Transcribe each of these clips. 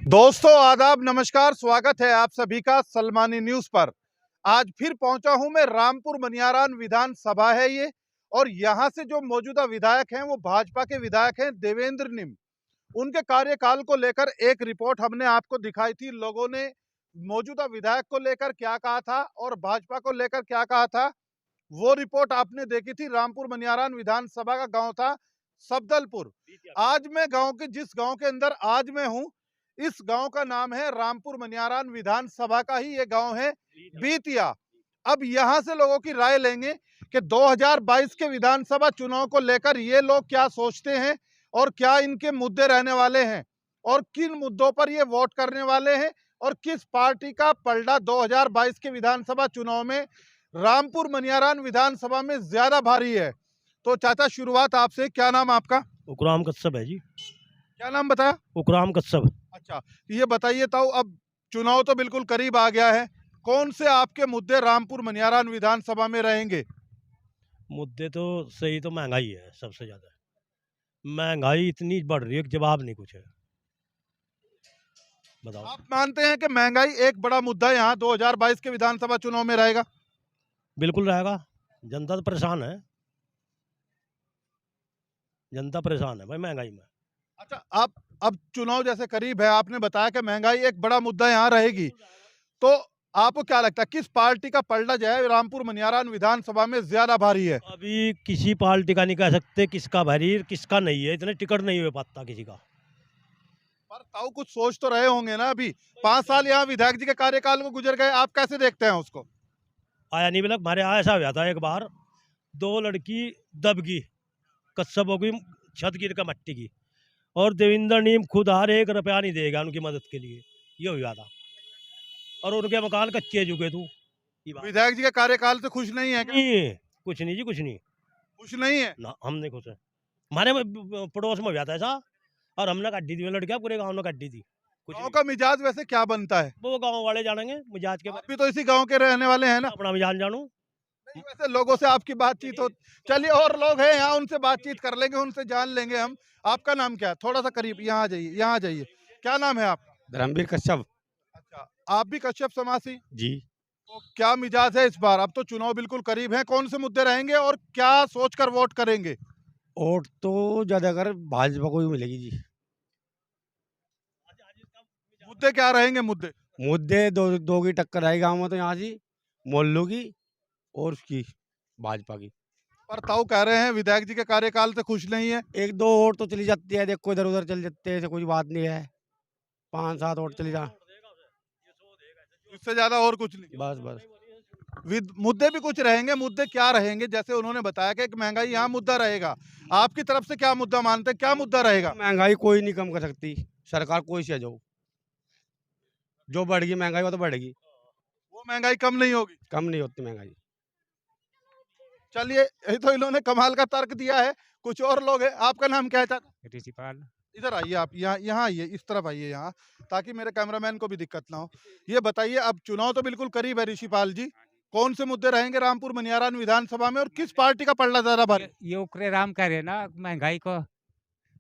दोस्तों आदाब नमस्कार, स्वागत है आप सभी का सलमानी न्यूज पर। आज फिर पहुंचा हूं मैं रामपुर मनियारान विधानसभा है ये, और यहां से जो मौजूदा विधायक हैं वो भाजपा के विधायक हैं देवेंद्र निम। उनके कार्यकाल को लेकर एक रिपोर्ट हमने आपको दिखाई थी। लोगों ने मौजूदा विधायक को लेकर क्या कहा था और भाजपा को लेकर क्या कहा था, वो रिपोर्ट आपने देखी थी। रामपुर मनियारान विधानसभा का गांव था सफदलपुर। आज मैं जिस गांव के अंदर आज मैं हूं, इस गांव का नाम है रामपुर मनियारान विधानसभा का ही ये गांव है बीतिया। अब यहां से लोगों की राय लेंगे कि 2022 के विधानसभा चुनाव को लेकर ये लोग क्या सोचते हैं और क्या इनके मुद्दे रहने वाले हैं और किन मुद्दों पर ये वोट करने वाले हैं और किस पार्टी का पलड़ा 2022 के विधानसभा चुनाव में रामपुर मनियारान विधानसभा में ज्यादा भारी है। तो चाचा, शुरुआत आपसे। क्या नाम आपका? उकराम कच्छप है जी। क्या नाम बताया? उकराम कच्छप। अच्छा, ये बताइए तो अब चुनाव तो बिल्कुल करीब आ गया है, कौन से आपके मुद्दे रामपुर मनियारान विधानसभा में रहेंगे? मुद्दे तो सही तो महंगाई है, सबसे ज्यादा महंगाई इतनी बढ़ रही है कि जवाब नहीं कुछ है। बताओ। आप मानते हैं कि महंगाई एक बड़ा मुद्दा यहाँ 2022 के विधानसभा चुनाव में रहेगा? बिल्कुल रहेगा। जनता तो परेशान है, जनता परेशान है भाई महंगाई में। अच्छा, आप अब चुनाव जैसे करीब है, आपने बताया कि महंगाई एक बड़ा मुद्दा यहाँ रहेगी, तो आपको क्या लगता है किस पार्टी का पलड़ा जो है रामपुर मनियारान विधानसभा में ज्यादा भारी है? अभी किसी पार्टी का नहीं कह सकते किसका भारी किसका नहीं है, इतने टिकट नहीं हुए पाता किसी का। पर ताऊ कुछ सोच तो रहे होंगे ना। अभी 5 साल यहाँ विधायक जी के कार्यकाल को गुजर गए, आप कैसे देखते हैं उसको? आया नहीं, मतलब हमारे यहाँ ऐसा हुआ था एक बार, 2 लड़की दब गई, कच्छप हो गई, छत गिर का मट्टी की, और देवेंद्र नीम खुद हर 1 रुपया नहीं देगा उनकी मदद के लिए, ये हुआ था। और उनके मकान कच्चे चुके थे। विधायक जी के कार्यकाल से खुश नहीं है क्या? नहीं, कुछ नहीं जी, कुछ नहीं। खुश नहीं है ना, हम नहीं खुश है। हमारे पड़ोस में हुआ था ऐसा, और हमने काटी थी लड़कियां, पूरे गांव ने काटी थी। कुछ गांव नहीं। का मिजाज वैसे क्या बनता है? वो गांव वाले जानेंगे मिजाज के आप बारे भी तो इसी गांव के रहने वाले हैं ना? में, अपना मिजाज जानू। नहीं, वैसे लोगों से आपकी बातचीत हो। चलिए, और लोग हैं यहाँ, उनसे बातचीत कर लेंगे, उनसे जान लेंगे हम। आपका नाम क्या है? थोड़ा सा करीब यहाँ आ जाइए, यहाँ आ जाइए। क्या नाम है आपका? धर्मवीर कश्यप अच्छा, आप भी कश्यप समासी? जी। तो क्या मिजाज है इस बार? अब तो चुनाव बिल्कुल करीब है, कौन से मुद्दे रहेंगे और क्या सोचकर वोट करेंगे? वोट तो ज्यादातर भाजपा को ही मिलेगी जी। मुद्दे क्या रहेंगे? मुद्दे मुद्दे दो की टक्कर आएगी गाँव में, तो यहाँ से मोहल्लों की और उसकी भाजपा की। पर ताऊ कह रहे हैं विधायक जी के कार्यकाल से खुश नहीं है। 1-2 वोट तो चली जाती है, देखो इधर उधर चल जाते हैं, ऐसे कोई बात नहीं है। 5-7 वोट चली जा, इससे ज्यादा और कुछ नहीं। बस बस। मुद्दे भी कुछ रहेंगे। मुद्दे क्या रहेंगे? जैसे उन्होंने बताया कि महंगाई यहाँ मुद्दा रहेगा, आपकी तरफ से क्या मुद्दा मानते हैं, क्या मुद्दा रहेगा? महंगाई कोई नहीं कम कर सकती, सरकार कोई से जाओ, जो बढ़ेगी महंगाई वो तो बढ़ेगी, वो महंगाई कम नहीं होगी। कम नहीं होती महंगाई। चलिए, ये तो इन्होंने कमाल का तर्क दिया है। कुछ और लोग हैं। आपका नाम क्या है चाचा? ऋषिपाल। इधर आइए, आप यहाँ यहाँ आइए, इस तरफ आइए यहाँ, ताकि मेरे कैमरामैन को भी दिक्कत ना हो। ये बताइए, अब चुनाव तो बिल्कुल करीब है ऋषिपाल जी, कौन से मुद्दे रहेंगे रामपुर मनियारान विधानसभा में और किस पार्टी का पलड़ा ज्यादा भारी? ये उकरे राम कह रहे ना, महंगाई को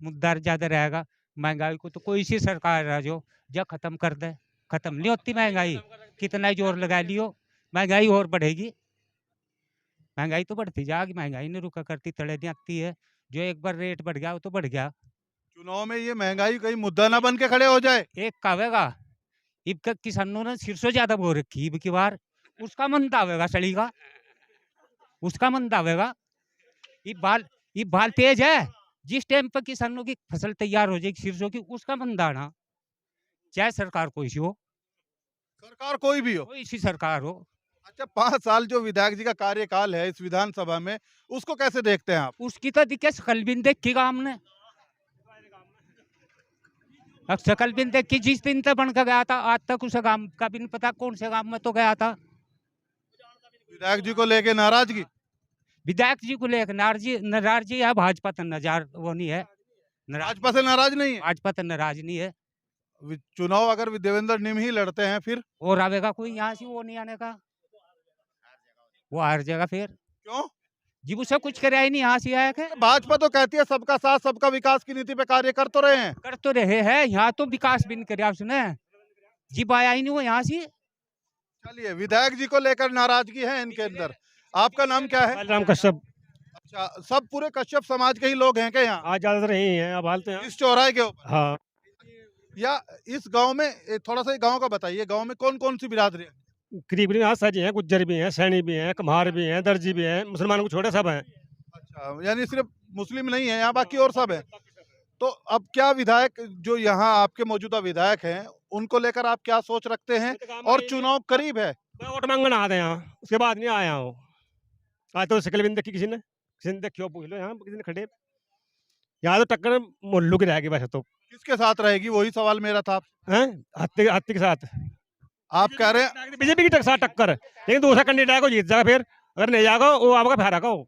मुद्दा ज्यादा रहेगा। महंगाई को तो कोई सी सरकार है जो खत्म कर दे, खत्म नहीं होती महंगाई, कितना ही जोर लगा लियो महंगाई और बढ़ेगी। महंगाई तो बढ़ती जाएगी, महंगाई नहीं रुका करती, तले नहीं आती है। जो एक बार रेट बढ़ गया वो तो बढ़ गया। चुनाव में ये महंगाई कहीं मुद्दा ना बन के खड़े हो जाए। एक कहेगा इब का किसानों ने सिर से ज्यादा बो रखी इब की बार, उसका मन दावेगा सड़ीगा, उसका मन दावेगा। ये बाल तेज है, जिस टाइम पर किसानों की फसल तैयार हो जाएगी सिरसों की, उसका मन दाना, चाहे सरकार कोई सी हो, सरकार कोई भी हो। कोई सी सरकार हो। अच्छा, 5 साल जो विधायक जी का कार्यकाल है इस विधानसभा में, उसको कैसे देखते हैं आप? उसकी तो दिक्कत शकल भी नहीं देखी हमने। अब शकल भी नहीं देखी, जिस दिन तक बन के गया था आज तक उस गांव का भी नहीं पता कौन से गांव में तो गया था। विधायक जी को लेके नाराजगी? विधायक जी को लेकर नाराजी है, भाजपा तो नजार वो नहीं है, भाजपा से नाराज नहीं है? भाजपा तो नाराज नहीं है। चुनाव अगर देवेंद्र निम ही लड़ते हैं फिर? और आवेगा कोई यहाँ से, वो नहीं आने का, वो हार जाएगा फिर। क्यों? जी उसे कुछ कराया ही नहीं, यहाँ से आया है। भाजपा तो कहती है सबका साथ सबका विकास की नीति पे कार्य कर तो रहे हैं। कर तो रहे हैं, यहाँ तो विकास भी नहीं कराया उसने। जी आया ही नहीं वो यहाँ से। चलिए, विधायक जी को लेकर नाराजगी है इनके अंदर। आपका नाम क्या है? बलराम कश्यप। अच्छा, सब पूरे कश्यप समाज के ही लोग हैं क्या यहाँ आज ज्यादातर यही हैं, अब हालते हैं। इस चौराहे के ऊपर? हाँ, या इस गांव में थोड़ा सा गांव का बताइए, गांव में कौन कौन सी बिरादरी है? करीब यहाँ सारी हैं, गुज्जर भी हैं, सैनी भी हैं, कम्हार भी हैं, दर्जी भी हैं, मुसलमानों को छोड़े सब हैं। अच्छा, यानी सिर्फ मुस्लिम नहीं है यहाँ, बाकी और सब है। तो अब क्या विधायक जो यहाँ आपके मौजूदा विधायक हैं उनको लेकर आप क्या सोच रखते हैं? और चुनाव करीब है। मैं वोट मांगने आते हैं यहाँ, उसके बाद नहीं आया हूँ। आज तो शक्ल भी नहीं देखी किसी ने देखी हो पूछ लो, यहाँ किसी ने खड़े। यहाँ तो टक्कर मोहल्लों की रहेगी वैसे तो। किसके साथ रहेगी, वही सवाल मेरा था। हैं हत्ती के साथ। आप कह रहे हैं बीजेपी की साथ टक्कर, लेकिन दूसरा कैंडिडेट को जीत जाएगा, फिर अगर नहीं जाएगा वो आपका फेरा का हो।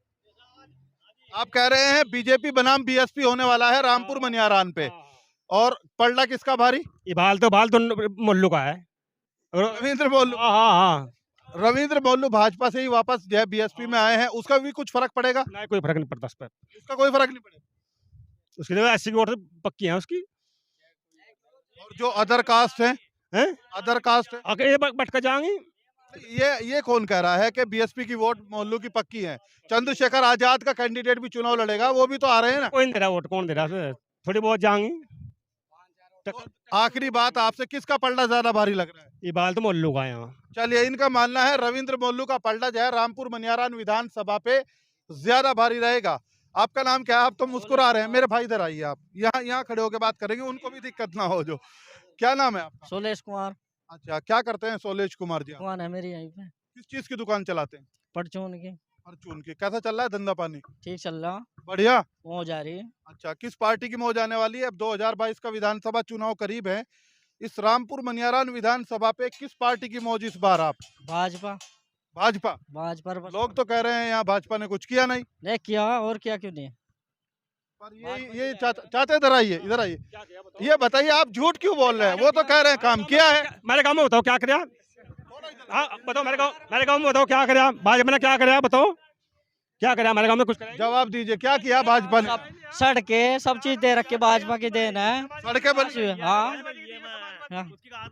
आप कह रहे हैं बीजेपी बनाम बीएसपी होने वाला है रामपुर मनियारान पे, और पलड़ा किसका भारी? ये बाल तो मोहल्लों का है। रविंद्र मोल्लू। हाँ हाँ हाँ, रविंद्र मोल्लू भाजपा से ही वापस जो है बीएसपी में आए हैं, उसका भी कुछ फर्क पड़ेगा? नहीं कोई फर्क नहीं पड़ता उस पर। उसका कोई फर्क नहीं पड़ेगा। उसकी जगह 80 की वोट पक्की है उसकी। और जो अदर कास्ट है, हैं अदर कास्ट है, अगर ये भटक जाएंगी। ये कौन कह रहा है कि बीएसपी की वोट मोहल्लू की पक्की है? चंद्रशेखर आजाद का कैंडिडेट भी चुनाव लड़ेगा, वो भी तो आ रहे हैं ना। कोई नहीं दे रहा वोट, कौन दे रहा है? थोड़ी बहुत जाएंगी। आखिरी बात आपसे, किसका पलड़ा ज्यादा भारी लग रहा है? ये बाल तो मोहल्लों का है यहाँ। चलिए, इनका मानना है रविंद्र मोल्लू का पलड़ा जो है रामपुर मनियारान विधानसभा पे ज्यादा भारी रहेगा। आपका नाम क्या है? आप तो मुस्कुरा रहे हैं। मेरे भाई इधर आइए, आप यहाँ खड़े होकर बात करेंगे, उनको भी दिक्कत ना हो। जो क्या नाम है आपका? सोलेश कुमार। अच्छा, क्या करते हैं सोलेश कुमार जी? दुकान है मेरी यहीं पे, किस चीज की दुकान चलाते हैं? परचून की। परचून की। कैसा चल रहा है धंधा पानी? ठीक चल रहा, बढ़िया। हो जा रही है। अच्छा, किस पार्टी की मौज आने वाली है? अब 2022 का विधानसभा चुनाव करीब है, इस रामपुर मनियारान विधानसभा पे किस पार्टी की मौज इस बार? आप भाजपा। भाजपा। भाजपा लोग तो कह रहे हैं यहाँ भाजपा ने कुछ किया नहीं। नहीं किया, और क्या क्यों नहीं। पर ये चाहते, इधर आइए, इधर आइए, ये बताइए आप झूठ क्यों बोल रहे हैं? वो तो कह रहे हैं काम किया है। मेरे गाँव में बताओ क्या कर? हाँ बताओ, मेरे गाँव में बताओ क्या कर? भाजपा ने क्या कर बताओ, क्या करा मेरे गाँव में? कुछ जवाब दीजिए, क्या किया भाजपा ने? सड़कें सब चीज दे रखी, भाजपा की देन है। सड़कें बन, हाँ,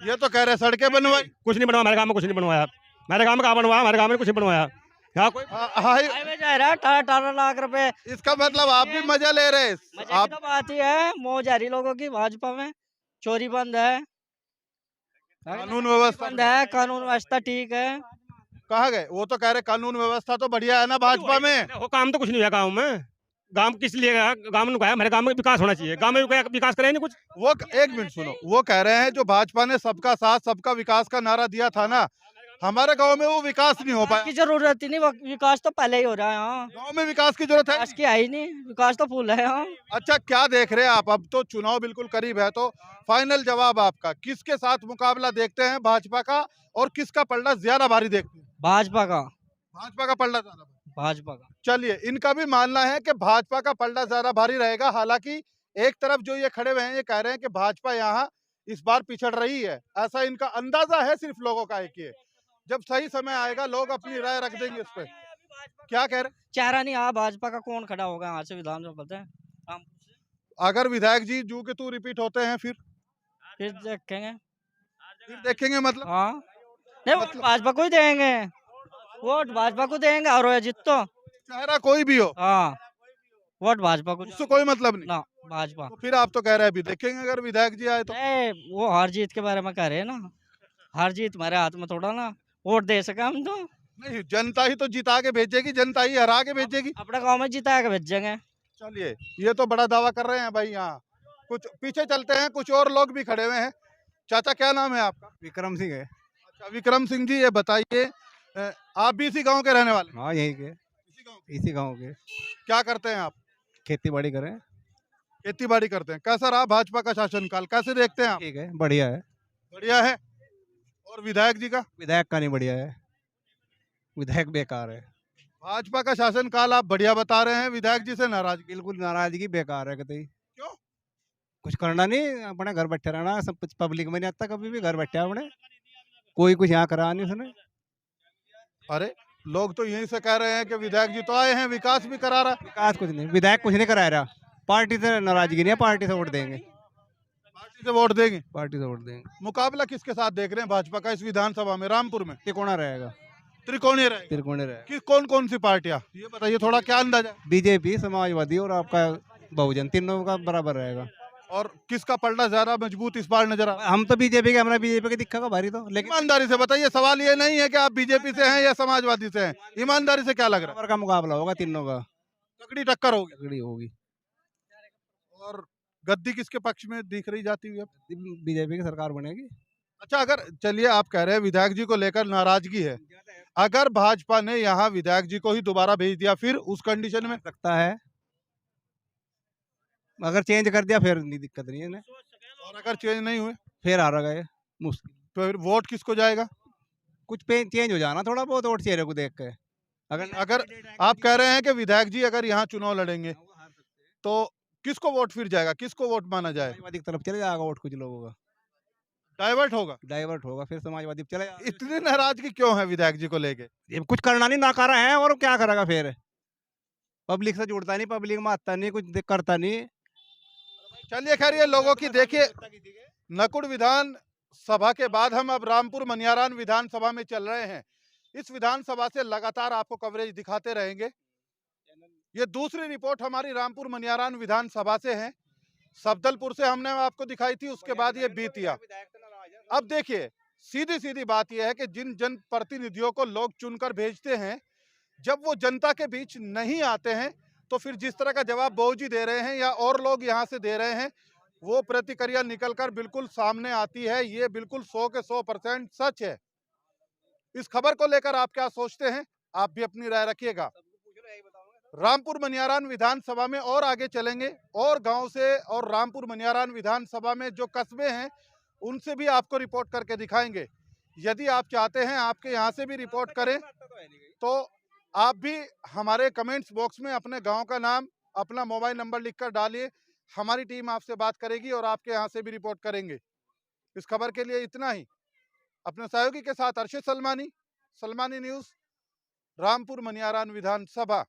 ये तो कह रहे हैं सड़कें बनवाई। कुछ नहीं बनवाया मेरे गाँव में, कुछ नहीं बनवाया मेरे गाँव में। कहाँ बनवाया? मेरे गाँव में कुछ नहीं बनवाया। यहाँ कोई हाईवे जा रहा है 18 लाख रुपए। इसका मतलब आप भी मजा ले रहे हैं। मजे की तो बात ही है, मौज आ रही लोगों की। भाजपा में चोरी बंद है, कानून व्यवस्था बंद है, कानून व्यवस्था ठीक है। कहाँ गए? वो तो कह रहे कानून व्यवस्था तो बढ़िया है ना भाजपा में। वो काम तो कुछ नहीं हुआ गाँव में। गाँव किस लिए गया? गाँव में गया, मेरे गाँव में विकास होना चाहिए। गाँव में विकास करे नहीं कुछ। वो एक मिनट सुनो, वो कह रहे हैं जो भाजपा ने सबका साथ सबका विकास का नारा दिया था ना, हमारे गांव में वो विकास नहीं हो पाया। की जरूरत ही नहीं, विकास तो पहले ही हो रहा है। हाँ, गांव में विकास की जरूरत है? विकास की है ही नहीं, विकास तो फुल है। हाँ, अच्छा, क्या देख रहे हैं आप? अब तो चुनाव बिल्कुल करीब है, तो फाइनल जवाब आपका, किसके साथ मुकाबला देखते हैं भाजपा का, और किसका पलड़ा ज्यादा भारी देखते हैं? भाजपा का। भाजपा का पलड़ा ज्यादा भारी। भाजपा का। चलिए, इनका भी मानना है कि भाजपा का पलड़ा ज्यादा भारी रहेगा। हालांकि एक तरफ जो ये खड़े हुए हैं, ये कह रहे हैं कि भाजपा यहाँ इस बार पिछड़ रही है, ऐसा इनका अंदाजा है। सिर्फ लोगों का एक ही है, जब सही समय आएगा लोग अपनी राय रख देंगे इस पे। क्या कह रहे? चेहरा नहीं, हाँ भाजपा का कौन खड़ा होगा यहाँ से विधानसभा से? अगर विधायक जी जू के तू रिपीट होते हैं फिर देखेंगे। फिर देखेंगे मतलब? हाँ, नहीं वोट भाजपा को ही देंगे, वोट भाजपा को देंगे। और जीत तो चेहरा कोई भी हो, हाँ, वोट भाजपा को उससे कोई मतलब नहीं ना, भाजपा। तो फिर आप तो कह रहे हैं अभी देखेंगे अगर विधायक जी आए तो। वो हार जीत के बारे में कह रहे हैं ना, हार जीत हमारे हाथ में थोड़ा ना, वोट दे सके हम तो। नहीं, जनता ही तो जिता के भेजेगी, जनता ही हरा के भेजेगी। अपने गांव में जिता के भेजेंगे। चलिए, ये तो बड़ा दावा कर रहे हैं भाई। यहाँ कुछ पीछे चलते हैं, कुछ और लोग भी खड़े हुए हैं। चाचा, क्या नाम है आपका? विक्रम सिंह है। अच्छा, विक्रम सिंह जी, ये बताइए, आप भी इसी गांव के रहने वाले? हाँ, यहीं के, इसी गांव के। क्या करते हैं आप? खेती बाड़ी करें। खेती बाड़ी करते हैं। कैसा रहा भाजपा का शासनकाल, कैसे देखते हैं आप? ठीक है, बढ़िया है। बढ़िया है। और विधायक जी का? विधायक का नहीं बढ़िया है, विधायक बेकार है। भाजपा का शासनकाल आप बढ़िया बता रहे हैं, विधायक जी से नाराजगी? बिल्कुल नाराजगी, बेकार है कतई। क्यों? कुछ करना नहीं, अपने घर बैठे रहना। सब कुछ पब्लिक में नहीं आता, कभी भी घर बैठे अपने, कोई कुछ यहाँ करा नहीं उसने। अरे, लोग तो यहीं से कह रहे हैं कि विधायक जी तो आए हैं, विकास भी करा रहा है। विकास कुछ नहीं, विधायक कुछ नहीं करा रहा। पार्टी से नाराजगी नहीं है, पार्टी से वोट देंगे, पार्टी से वोट देंगे। पार्टी से वोट देंगे। मुकाबला किसके साथ देख रहे हैं भाजपा का इस विधानसभा में रामपुर में? तिकोना रहेगा, त्रिकोणीय रहेगा। त्रिकोणी रहेगा। कि कौन कौन सी पार्टियां, ये बताइए थोड़ा, क्या अंदाजा है? बीजेपी, समाजवादी और आपका बहुजन, तीनों का बराबर रहेगा। और किसका पलड़ा ज्यादा मजबूत इस बार नजर आ रहा है? हम तो बीजेपी के, हमारा बीजेपी के दिखा भारी तो, लेकिन ईमानदारी से बताइए, सवाल ये नहीं है कि आप बीजेपी से हैं या समाजवादी से हैं, ईमानदारी से क्या लग रहा है? बराबर का मुकाबला होगा, तीनों का तगड़ी टक्कर होगी। तगड़ी होगी। और गद्दी किसके पक्ष में दिख रही जाती हुई अब? बीजेपी की सरकार बनेगी। अच्छा, अगर चलिए आप कह रहे हैं विधायक जी को लेकर नाराजगी है, अगर भाजपा ने यहाँ विधायक जी को ही दोबारा भेज दिया फिर उस कंडीशन में? सकता है, अगर चेंज कर दिया फिर नहीं, दिक्कत नहीं है इन्हें। और अगर चेंज नहीं हुए फिर आ रहा है मुश्किल। तो फिर वोट किसको जाएगा? कुछ पे चेंज हो जाना, थोड़ा बहुत वोट चेहरे को देख के। अगर आप कह रहे हैं कि विधायक जी अगर यहाँ चुनाव लड़ेंगे तो किसको वोट फिर जाएगा, किसको वोट माना जाएगा? समाजवादी की तरफ चले जाएगा वोट कुछ लोगों का, डाइवर्ट होगा। डाइवर्ट होगा, फिर समाजवादी पे चले जाएगा। इतनी नाराजगी क्यों है विधायक जी को लेके? ये कुछ करना नहीं, नाकारा है, और क्या करेगा फिर? पब्लिक से जुड़ता नहीं, पब्लिक में आता नहीं, कुछ करता नहीं। चलिए खैर, ये लोगों की देखिए, नकुड़ विधान सभा के बाद हम अब रामपुर मनियारान विधानसभा में चल रहे हैं। इस विधानसभा से लगातार आपको कवरेज दिखाते रहेंगे। ये दूसरी रिपोर्ट हमारी रामपुर मनियारान विधानसभा से है। सफदलपुर से हमने आपको दिखाई थी, उसके बाद ये बीतिया। अब देखिए, सीधी सीधी बात यह है कि जिन जनप्रतिनिधियों को लोग चुनकर भेजते हैं, जब वो जनता के बीच नहीं आते हैं तो फिर जिस तरह का जवाब बाबू जी दे रहे हैं या और लोग यहाँ से दे रहे हैं, वो प्रतिक्रिया निकलकर बिल्कुल सामने आती है। ये बिल्कुल 100 के 100% सच है। इस खबर को लेकर आप क्या सोचते हैं, आप भी अपनी राय रखिएगा। रामपुर मनियारान विधानसभा में और आगे चलेंगे और गांव से, और रामपुर मनियारान विधानसभा में जो कस्बे हैं उनसे भी आपको रिपोर्ट करके दिखाएंगे। यदि आप चाहते हैं आपके यहाँ से भी रिपोर्ट करें तो आप भी हमारे कमेंट्स बॉक्स में अपने गांव का नाम, अपना मोबाइल नंबर लिखकर डालिए। हमारी टीम आपसे बात करेगी और आपके यहाँ से भी रिपोर्ट करेंगे। इस खबर के लिए इतना ही। अपने सहयोगी के साथ अर्शद सलमानी, सलमानी न्यूज़, रामपुर मनियारान विधानसभा।